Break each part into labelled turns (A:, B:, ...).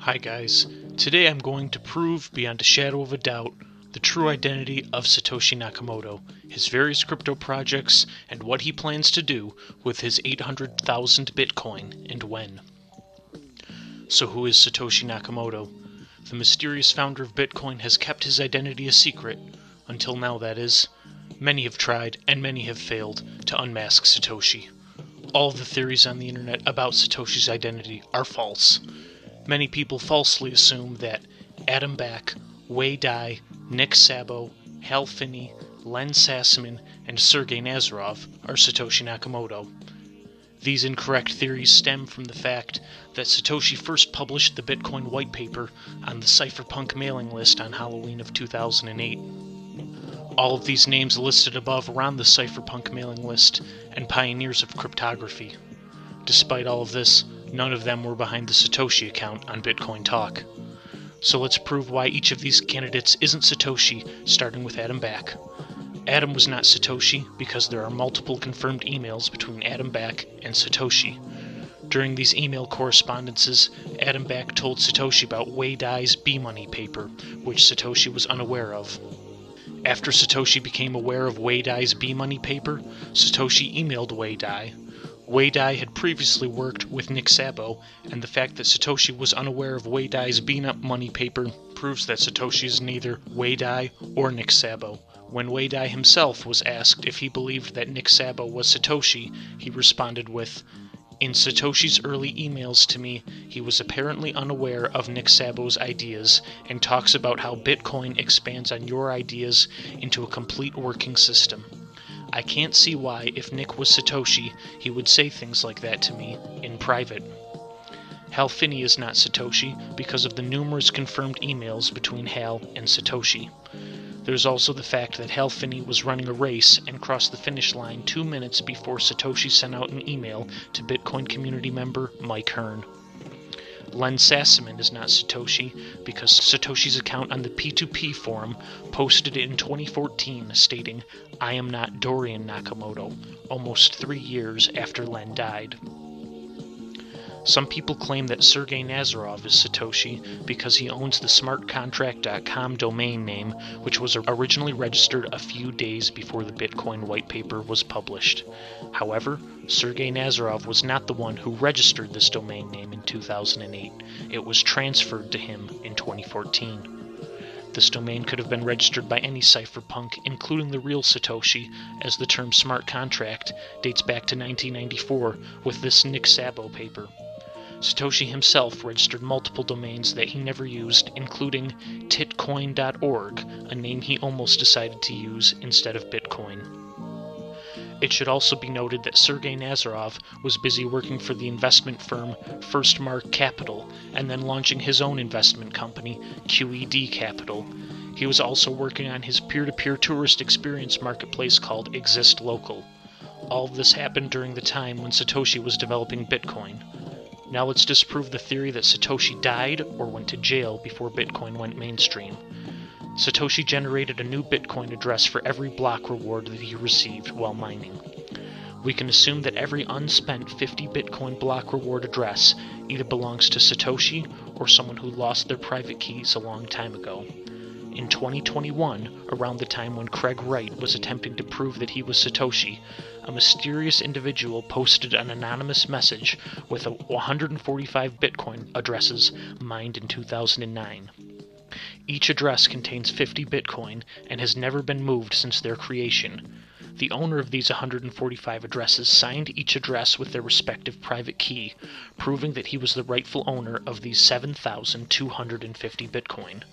A: Hi guys, today I'm going to prove beyond a shadow of a doubt the true identity of Satoshi Nakamoto, his various crypto projects, and what he plans to do with his 800,000 Bitcoin and when. So who is Satoshi Nakamoto? The mysterious founder of Bitcoin has kept his identity a secret, until now that is. Many have tried, and many have failed, to unmask Satoshi. All of the theories on the internet about Satoshi's identity are false. Many people falsely assume that Adam Back, Wei Dai, Nick Szabo, Hal Finney, Len Sassaman, and Sergei Nazarov are Satoshi Nakamoto. These incorrect theories stem from the fact that Satoshi first published the Bitcoin white paper on the cypherpunk mailing list on Halloween of 2008. All of these names listed above are on the cypherpunk mailing list and pioneers of cryptography. Despite all of this, none of them were behind the Satoshi account on Bitcoin Talk. So let's prove why each of these candidates isn't Satoshi, starting with Adam Back. Adam was not Satoshi because there are multiple confirmed emails between Adam Back and Satoshi. During these email correspondences, Adam Back told Satoshi about Wei Dai's B-Money paper, which Satoshi was unaware of. After Satoshi became aware of Wei Dai's B-Money paper, Satoshi emailed Wei Dai. Wei Dai had previously worked with Nick Szabo, and the fact that Satoshi was unaware of Wei Dai's B-Money paper proves that Satoshi is neither Wei Dai or Nick Szabo. When Wei Dai himself was asked if he believed that Nick Szabo was Satoshi, he responded with, "In Satoshi's early emails to me, he was apparently unaware of Nick Szabo's ideas and talks about how Bitcoin expands on your ideas into a complete working system. I can't see why, if Nick was Satoshi, he would say things like that to me, in private." Hal Finney is not Satoshi because of the numerous confirmed emails between Hal and Satoshi. There's also the fact that Hal Finney was running a race and crossed the finish line 2 minutes before Satoshi sent out an email to Bitcoin community member Mike Hearn. Len Sassaman is not Satoshi because Satoshi's account on the P2P forum posted it in 2014 stating, "I am not Dorian Nakamoto," almost 3 years after Len died. Some people claim that Sergei Nazarov is Satoshi because he owns the smartcontract.com domain name, which was originally registered a few days before the Bitcoin white paper was published. However, Sergei Nazarov was not the one who registered this domain name in 2008. It was transferred to him in 2014. This domain could have been registered by any cypherpunk, including the real Satoshi, as the term smart contract dates back to 1994 with this Nick Szabo paper. Satoshi himself registered multiple domains that he never used, including titcoin.org, a name he almost decided to use instead of Bitcoin. It should also be noted that Sergei Nazarov was busy working for the investment firm First Mark Capital and then launching his own investment company, QED Capital. He was also working on his peer-to-peer tourist experience marketplace called Exist Local. All of this happened during the time when Satoshi was developing Bitcoin. Now let's disprove the theory that Satoshi died or went to jail before Bitcoin went mainstream. Satoshi generated a new Bitcoin address for every block reward that he received while mining. We can assume that every unspent 50 Bitcoin block reward address either belongs to Satoshi or someone who lost their private keys a long time ago. In 2021, around the time when Craig Wright was attempting to prove that he was Satoshi, a mysterious individual posted an anonymous message with 145 Bitcoin addresses mined in 2009. Each address contains 50 Bitcoin and has never been moved since their creation. The owner of these 145 addresses signed each address with their respective private key, proving that he was the rightful owner of these 7,250 Bitcoin.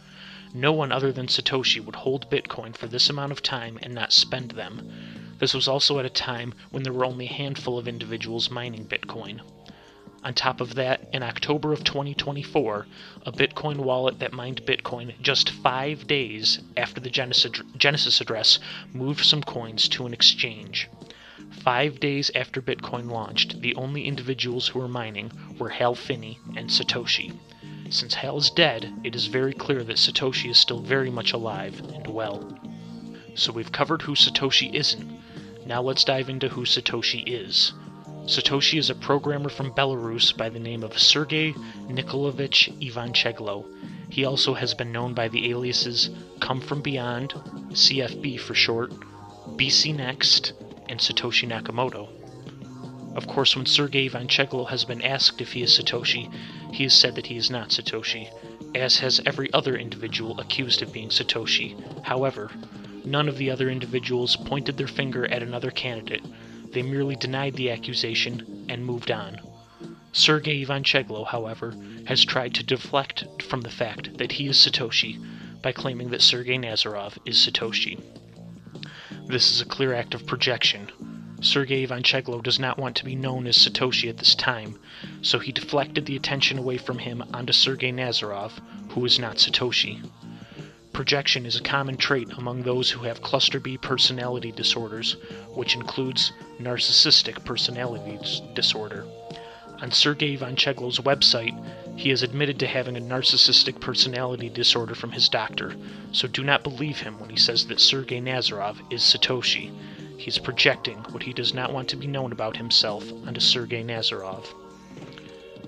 A: No one other than Satoshi would hold Bitcoin for this amount of time and not spend them. This was also at a time when there were only a handful of individuals mining Bitcoin. On top of that, in October of 2024, a Bitcoin wallet that mined Bitcoin just 5 days after the Genesis address moved some coins to an exchange. 5 days after Bitcoin launched, the only individuals who were mining were Hal Finney and Satoshi. Since Hal is dead, it is very clear that Satoshi is still very much alive and well. So we've covered who Satoshi isn't. Now let's dive into who Satoshi is. Satoshi is a programmer from Belarus by the name of Sergei Nikolaevich Ivancheglo. He also has been known by the aliases Come From Beyond, CFB for short, BC Next, and Satoshi Nakamoto. Of course, when Sergei Ivancheglo has been asked if he is Satoshi, he has said that he is not Satoshi, as has every other individual accused of being Satoshi. However, none of the other individuals pointed their finger at another candidate. They merely denied the accusation and moved on. Sergei Ivancheglo, however, has tried to deflect from the fact that he is Satoshi by claiming that Sergei Nazarov is Satoshi. This is a clear act of projection. Sergei Ivancheglo does not want to be known as Satoshi at this time, so he deflected the attention away from him onto Sergei Nazarov, who is not Satoshi. Projection is a common trait among those who have cluster B personality disorders, which includes narcissistic personality disorder. On Sergei Ivancheglo's website, he has admitted to having a narcissistic personality disorder from his doctor, so do not believe him when he says that Sergei Nazarov is Satoshi. He's projecting what he does not want to be known about himself onto Sergei Nazarov.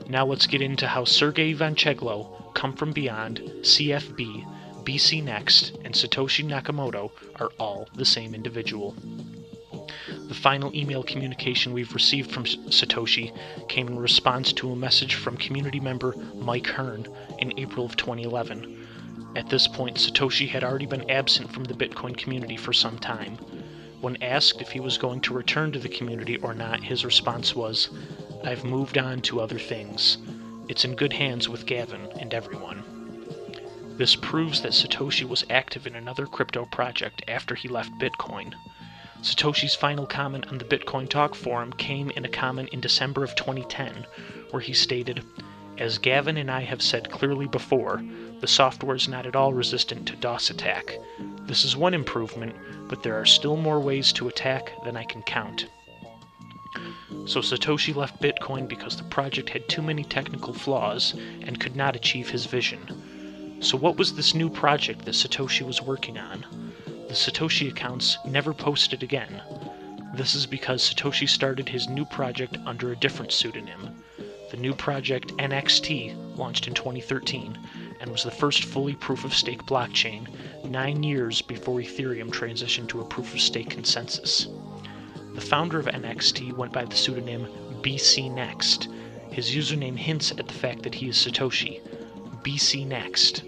A: Now let's get into how Sergei Ivancheglo, Come From Beyond, CFB, BC Next, and Satoshi Nakamoto are all the same individual. The final email communication we've received from Satoshi came in response to a message from community member Mike Hearn in April of 2011. At this point, Satoshi had already been absent from the Bitcoin community for some time. When asked if he was going to return to the community or not, his response was, "I've moved on to other things. It's in good hands with Gavin and everyone." This proves that Satoshi was active in another crypto project after he left Bitcoin. Satoshi's final comment on the Bitcoin Talk forum came in a comment in December of 2010, where he stated, "As Gavin and I have said clearly before, the software is not at all resistant to DOS attack. This is one improvement, but there are still more ways to attack than I can count." So Satoshi left Bitcoin because the project had too many technical flaws and could not achieve his vision. So what was this new project that Satoshi was working on? The Satoshi accounts never posted again. This is because Satoshi started his new project under a different pseudonym. The new project NXT launched in 2013 and was the first fully proof-of-stake blockchain 9 years before Ethereum transitioned to a proof-of-stake consensus. The founder of NXT went by the pseudonym BC Next. His username hints at the fact that he is Satoshi. BC Next,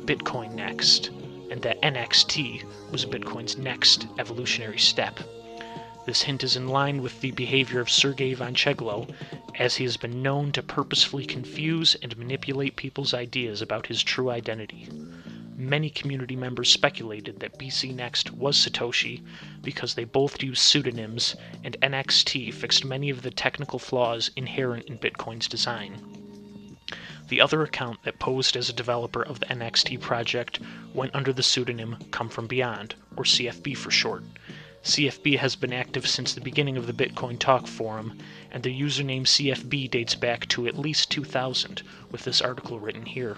A: Bitcoin Next, and that NXT was Bitcoin's next evolutionary step. This hint is in line with the behavior of Sergei Ivancheglo, as he has been known to purposefully confuse and manipulate people's ideas about his true identity. Many community members speculated that BC Next was Satoshi because they both use pseudonyms, and NXT fixed many of the technical flaws inherent in Bitcoin's design. The other account that posed as a developer of the NXT project went under the pseudonym Come From Beyond, or CFB for short. CFB has been active since the beginning of the Bitcoin Talk forum, and the username CFB dates back to at least 2000, with this article written here.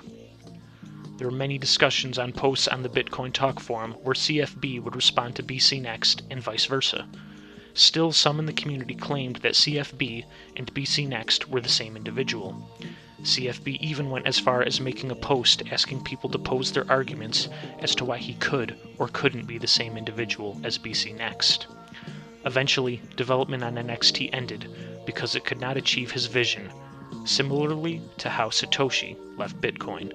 A: There were many discussions on posts on the Bitcoin Talk forum where CFB would respond to BC Next and vice versa. Still, some in the community claimed that CFB and BC Next were the same individual. CFB even went as far as making a post asking people to pose their arguments as to why he could or couldn't be the same individual as BC Next. Eventually, development on NXT ended because it could not achieve his vision, similarly to how Satoshi left Bitcoin.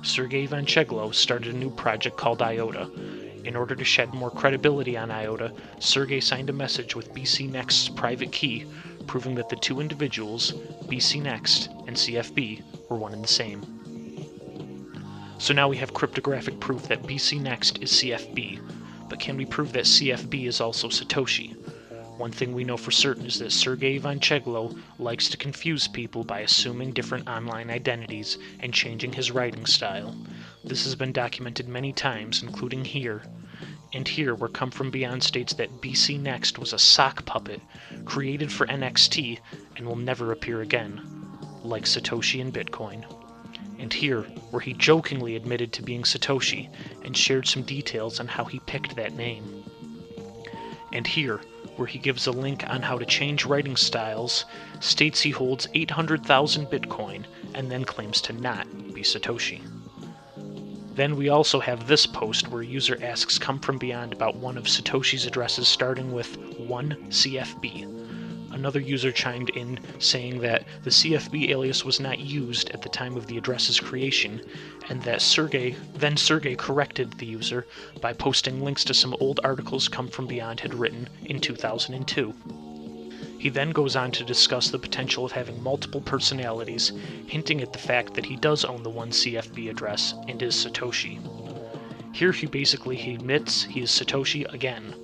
A: Sergei Ivancheglo started a new project called IOTA. In order to shed more credibility on IOTA, Sergei signed a message with BC Next's private key, proving that the two individuals, BC Next and CFB, were one and the same. So now we have cryptographic proof that BC Next is CFB, but can we prove that CFB is also Satoshi? One thing we know for certain is that Sergei Ivancheglo likes to confuse people by assuming different online identities and changing his writing style. This has been documented many times, including here. And here, where Come From Beyond states that BC Next was a sock puppet created for NXT and will never appear again, like Satoshi and Bitcoin. And here, where he jokingly admitted to being Satoshi and shared some details on how he picked that name. And here, where he gives a link on how to change writing styles, states he holds 800,000 Bitcoin, and then claims to not be Satoshi. Then we also have this post where a user asks Come From Beyond about one of Satoshi's addresses starting with 1CFB. Another user chimed in saying that the CFB alias was not used at the time of the address's creation, and that Sergey corrected the user by posting links to some old articles Come From Beyond had written in 2002. He then goes on to discuss the potential of having multiple personalities, hinting at the fact that he does own the 1CFB address and is Satoshi. Here he admits he is Satoshi again.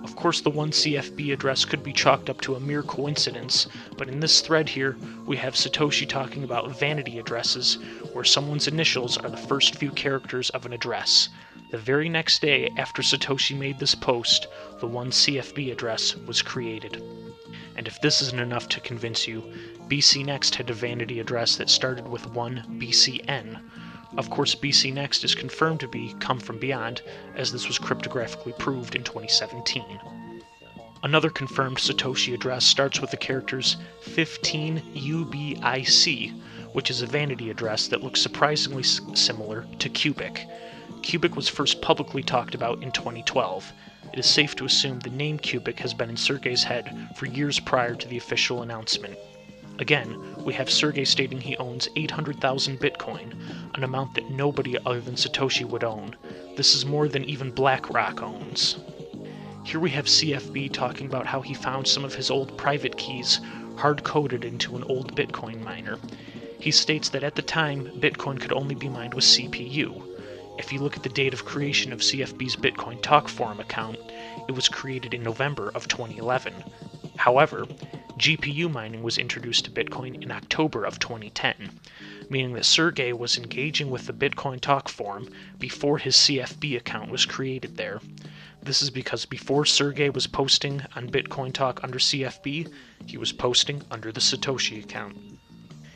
A: Of course, the 1CFB address could be chalked up to a mere coincidence, but in this thread here, we have Satoshi talking about vanity addresses, where someone's initials are the first few characters of an address. The very next day after Satoshi made this post, the 1CFB address was created. And if this isn't enough to convince you, BC Next had a vanity address that started with 1BCN. Of course, BC Next is confirmed to be Come From Beyond, as this was cryptographically proved in 2017. Another confirmed Satoshi address starts with the characters 15UBIC, which is a vanity address that looks surprisingly similar to Cubic. Cubic was first publicly talked about in 2012. It is safe to assume the name Cubic has been in Sergey's head for years prior to the official announcement. Again, we have Sergey stating he owns 800,000 Bitcoin, an amount that nobody other than Satoshi would own. This is more than even BlackRock owns. Here we have CFB talking about how he found some of his old private keys hard-coded into an old Bitcoin miner. He states that at the time, Bitcoin could only be mined with CPU. If you look at the date of creation of CFB's Bitcoin Talk Forum account, it was created in November of 2011. However, GPU mining was introduced to Bitcoin in October of 2010, meaning that Sergey was engaging with the Bitcoin Talk Forum before his CFB account was created there. This is because before Sergey was posting on Bitcoin Talk under CFB, he was posting under the Satoshi account.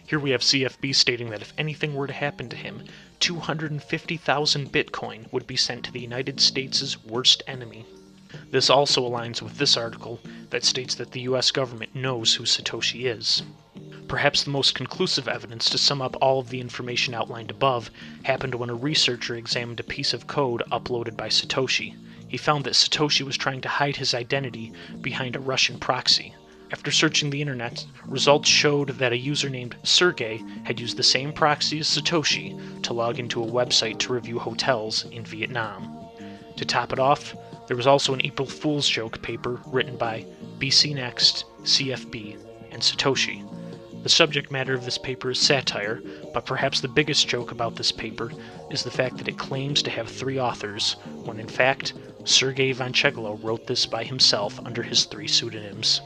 A: Here we have CFB stating that if anything were to happen to him, 250,000 Bitcoin would be sent to the United States' worst enemy. This also aligns with this article that states that the US government knows who Satoshi is. Perhaps the most conclusive evidence to sum up all of the information outlined above happened when a researcher examined a piece of code uploaded by Satoshi. He found that Satoshi was trying to hide his identity behind a Russian proxy. After searching the internet, results showed that a user named Sergey had used the same proxy as Satoshi to log into a website to review hotels in Vietnam. To top it off, there was also an April Fool's joke paper written by BC Next, CFB, and Satoshi. The subject matter of this paper is satire, but perhaps the biggest joke about this paper is the fact that it claims to have 3 authors, when in fact, Sergey Vancheglo wrote this by himself under his 3 pseudonyms.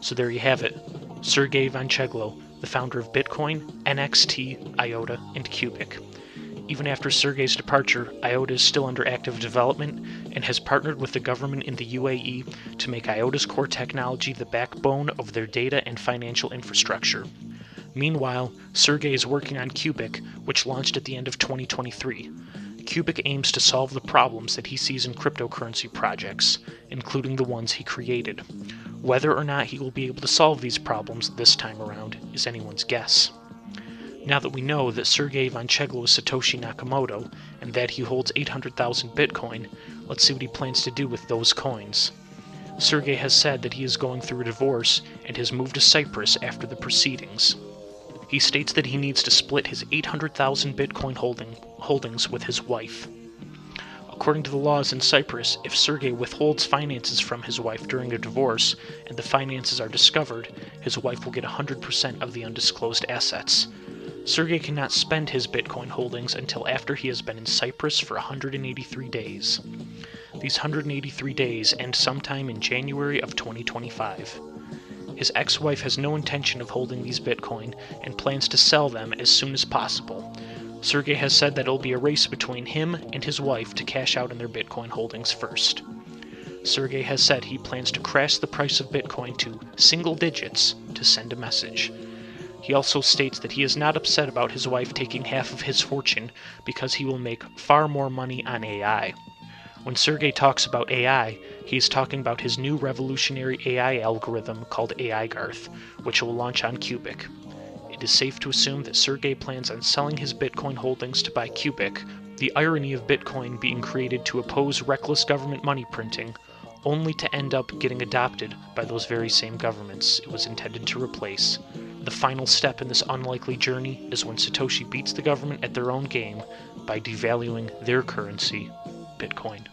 A: So there you have it, Sergey Vancheglo, the founder of Bitcoin, NXT, IOTA, and Cubic. Even after Sergey's departure, IOTA is still under active development and has partnered with the government in the UAE to make IOTA's core technology the backbone of their data and financial infrastructure. Meanwhile, Sergey is working on Cubic, which launched at the end of 2023. Cubic aims to solve the problems that he sees in cryptocurrency projects, including the ones he created. Whether or not he will be able to solve these problems this time around is anyone's guess. Now that we know that Sergey Vancheglo is Satoshi Nakamoto, and that he holds 800,000 Bitcoin, let's see what he plans to do with those coins. Sergey has said that he is going through a divorce and has moved to Cyprus after the proceedings. He states that he needs to split his 800,000 Bitcoin holdings with his wife. According to the laws in Cyprus, if Sergey withholds finances from his wife during a divorce, and the finances are discovered, his wife will get 100% of the undisclosed assets. Sergey cannot spend his Bitcoin holdings until after he has been in Cyprus for 183 days. These 183 days end sometime in January of 2025. His ex-wife has no intention of holding these Bitcoin and plans to sell them as soon as possible. Sergey has said that it will be a race between him and his wife to cash out on their Bitcoin holdings first. Sergey has said he plans to crash the price of Bitcoin to single digits to send a message. He also states that he is not upset about his wife taking half of his fortune because he will make far more money on AI. When Sergey talks about AI, he's talking about his new revolutionary AI algorithm called AI Garth, which will launch on Cubic. It is safe to assume that Sergey plans on selling his Bitcoin holdings to buy Cubic, the irony of Bitcoin being created to oppose reckless government money printing, only to end up getting adopted by those very same governments it was intended to replace. The final step in this unlikely journey is when Satoshi beats the government at their own game by devaluing their currency, Bitcoin.